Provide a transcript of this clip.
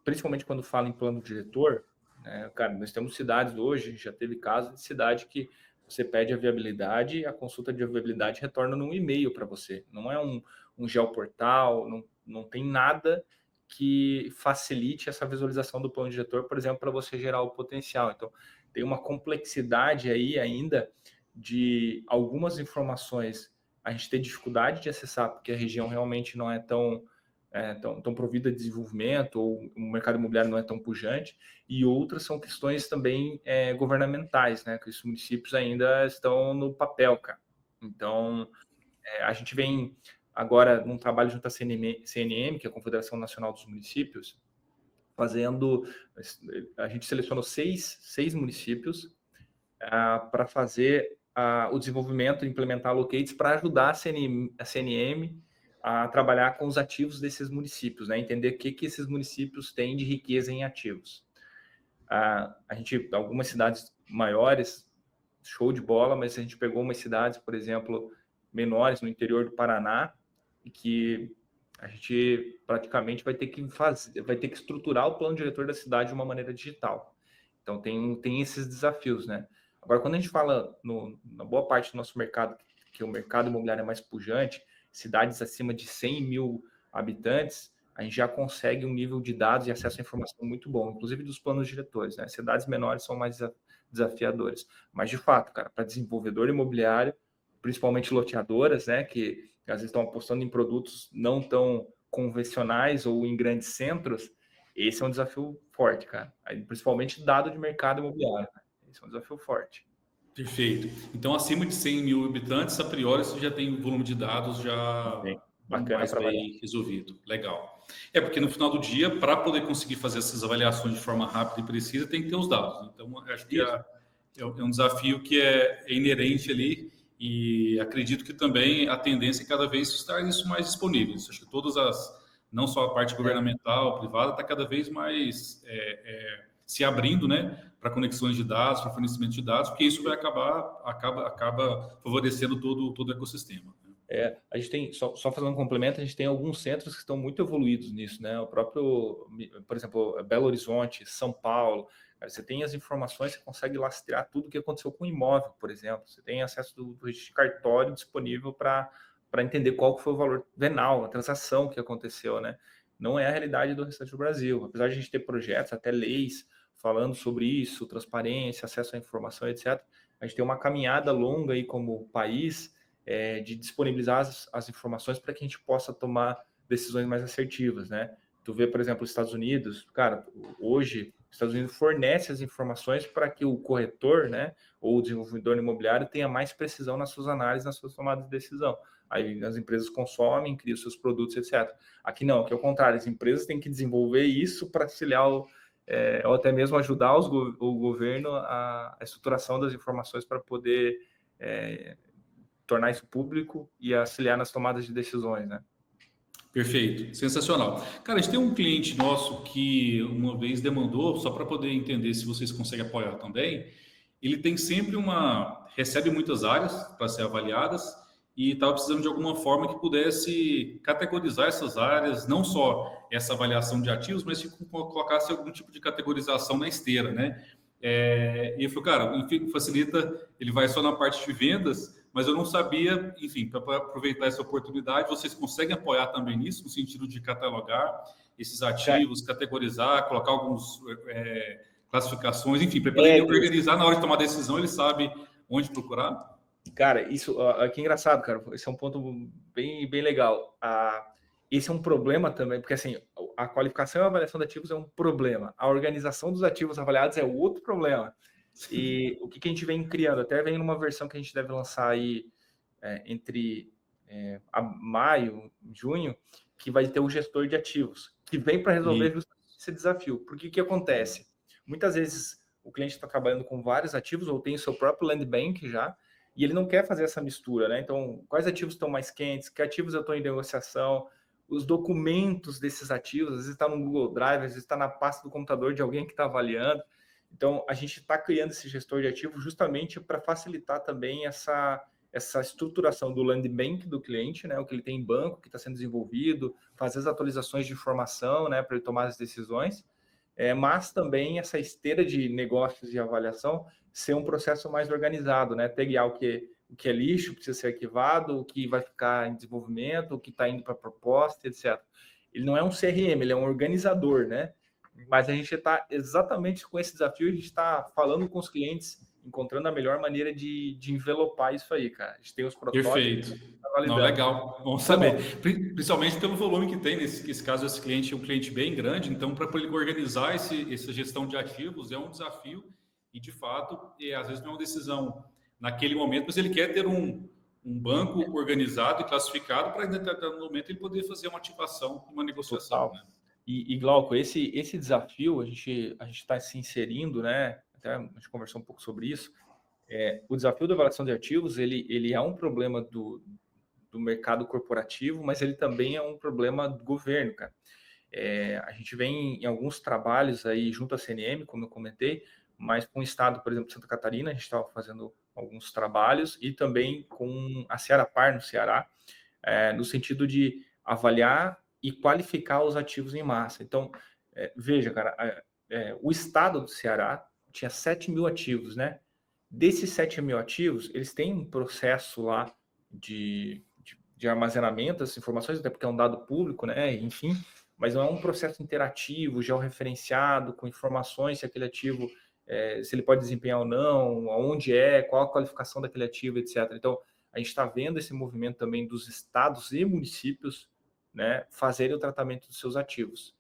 principalmente quando fala em plano diretor, né, cara, nós temos cidades hoje, já teve casos de cidade que você pede a viabilidade e a consulta de viabilidade retorna num e-mail para você. Não é um geoportal, não tem nada que facilite essa visualização do plano diretor, por exemplo, para você gerar o potencial. Então, tem uma complexidade aí ainda de algumas informações a gente ter dificuldade de acessar, porque a região realmente não é tão provida de desenvolvimento, ou o mercado imobiliário não é tão pujante, e outras são questões também governamentais, né? Que os municípios ainda estão no papel, cara. Então, a gente vem agora num trabalho junto à CNM, que é a Confederação Nacional dos Municípios, fazendo. A gente selecionou seis municípios para fazer o desenvolvimento e implementar locates para ajudar a CNM a trabalhar com os ativos desses municípios, né? Entender o que esses municípios têm de riqueza em ativos. Algumas cidades maiores, show de bola, mas a gente pegou umas cidades, por exemplo, menores no interior do Paraná, e que a gente praticamente vai ter que estruturar o plano diretor da cidade de uma maneira digital. Então tem esses desafios, né? Agora, quando a gente fala na boa parte do nosso mercado, que o mercado imobiliário é mais pujante, cidades acima de 100 mil habitantes, a gente já consegue um nível de dados e acesso à informação muito bom, inclusive dos planos diretores, né? Cidades menores são mais desafiadores. Mas, de fato, cara, para desenvolvedor imobiliário, principalmente loteadoras, né, que às vezes estão apostando em produtos não tão convencionais ou em grandes centros, esse é um desafio forte, cara. Aí, principalmente dado de mercado imobiliário. Né? Esse é um desafio forte. Perfeito. Então, acima de 100 mil habitantes, a priori, você já tem um volume de dados já bacana mais bem resolvido. Legal. Porque no final do dia, para poder conseguir fazer essas avaliações de forma rápida e precisa, tem que ter os dados. Então, acho que é um desafio que é inerente ali e acredito que também a tendência é cada vez estar isso mais disponível. Acho que não só a parte governamental, privada, está cada vez mais se abrindo, né, para conexões de dados, para fornecimento de dados, porque isso vai acaba favorecendo todo o ecossistema. A gente tem, só fazendo um complemento, a gente tem alguns centros que estão muito evoluídos nisso, né? O próprio, por exemplo, Belo Horizonte, São Paulo, você tem as informações, você consegue lastrear tudo o que aconteceu com o imóvel, por exemplo. Você tem acesso do registro de cartório disponível para entender qual foi o valor venal, a transação que aconteceu, né? Não é a realidade do restante do Brasil. Apesar de a gente ter projetos, até leis, falando sobre isso, transparência, acesso à informação, etc., a gente tem uma caminhada longa aí como país de disponibilizar as informações para que a gente possa tomar decisões mais assertivas, né? Tu vê, por exemplo, os Estados Unidos, cara, hoje os Estados Unidos fornece as informações para que o corretor, né, ou o desenvolvedor imobiliário tenha mais precisão nas suas análises, nas suas tomadas de decisão. Aí as empresas consomem, criam seus produtos, etc. Aqui não, aqui é o contrário, as empresas têm que desenvolver isso para auxiliar ou até mesmo ajudar o governo a estruturação das informações para poder tornar isso público e auxiliar nas tomadas de decisões, né? Perfeito, sensacional. Cara, a gente tem um cliente nosso que uma vez demandou, só para poder entender se vocês conseguem apoiar também, ele tem sempre recebe muitas áreas para ser avaliadas e estava precisando de alguma forma que pudesse categorizar essas áreas, não só essa avaliação de ativos, mas que colocasse algum tipo de categorização na esteira, né? E eu falei, cara, enfim, facilita, ele vai só na parte de vendas, mas eu não sabia, enfim, para aproveitar essa oportunidade, vocês conseguem apoiar também nisso, no sentido de catalogar esses ativos, categorizar, colocar alguns classificações, enfim, para ele organizar na hora de tomar decisão, ele sabe onde procurar? Cara, isso aqui é engraçado, cara, esse é um ponto bem, bem legal. Esse é um problema também, porque assim, a qualificação e a avaliação de ativos é um problema, a organização dos ativos avaliados é outro problema. E o que a gente vem criando, até vem numa versão que a gente deve lançar aí entre maio, junho, que vai ter o gestor de ativos, que vem para resolver justamente esse desafio. Porque o que acontece? Muitas vezes o cliente está trabalhando com vários ativos ou tem o seu próprio land bank já, e ele não quer fazer essa mistura, né? Então, quais ativos estão mais quentes, que ativos eu estou em negociação, os documentos desses ativos, às vezes está no Google Drive, às vezes está na pasta do computador de alguém que está avaliando. Então, a gente está criando esse gestor de ativos justamente para facilitar também essa estruturação do land bank do cliente, né, o que ele tem em banco, que está sendo desenvolvido, fazer as atualizações de informação, né, para ele tomar as decisões, mas também essa esteira de negócios e avaliação ser um processo mais organizado, né? Pegar o que é lixo, precisa ser arquivado, o que vai ficar em desenvolvimento, o que está indo para proposta, etc. Ele não é um CRM, ele é um organizador, né? Mas a gente está exatamente com esse desafio, a gente está falando com os clientes, encontrando a melhor maneira de envelopar isso aí, cara. A gente tem os protótipos, Perfeito. tá Não, validando. legal. Bom Tá bom. saber. Principalmente pelo volume que tem. Nesse caso, esse cliente é um cliente bem grande, então, para ele organizar essa gestão de ativos é um desafio e, de fato, às vezes não é uma decisão naquele momento, mas ele quer ter um banco organizado e classificado para, em determinado momento, ele poder fazer uma ativação, uma negociação. Total. Né? E Glauco, esse desafio a gente está se inserindo, né? Até a gente conversou um pouco sobre isso. O desafio da avaliação de ativos, ele é um problema do mercado corporativo, mas ele também é um problema do governo, cara. A gente vem em alguns trabalhos aí junto à CNM, como eu comentei, mas com o estado, por exemplo, Santa Catarina, a gente estava fazendo alguns trabalhos e também com a Cearapar, no Ceará, no sentido de avaliar e qualificar os ativos em massa. Então, veja, cara, o estado do Ceará tinha 7 mil ativos, né? Desses 7 mil ativos, eles têm um processo lá de armazenamento dessas informações, até porque é um dado público, né? Enfim, mas não é um processo interativo, georreferenciado, com informações se aquele ativo, se ele pode desempenhar ou não, aonde qual a qualificação daquele ativo, etc. Então, a gente está vendo esse movimento também dos estados e municípios, né, fazerem o tratamento dos seus ativos.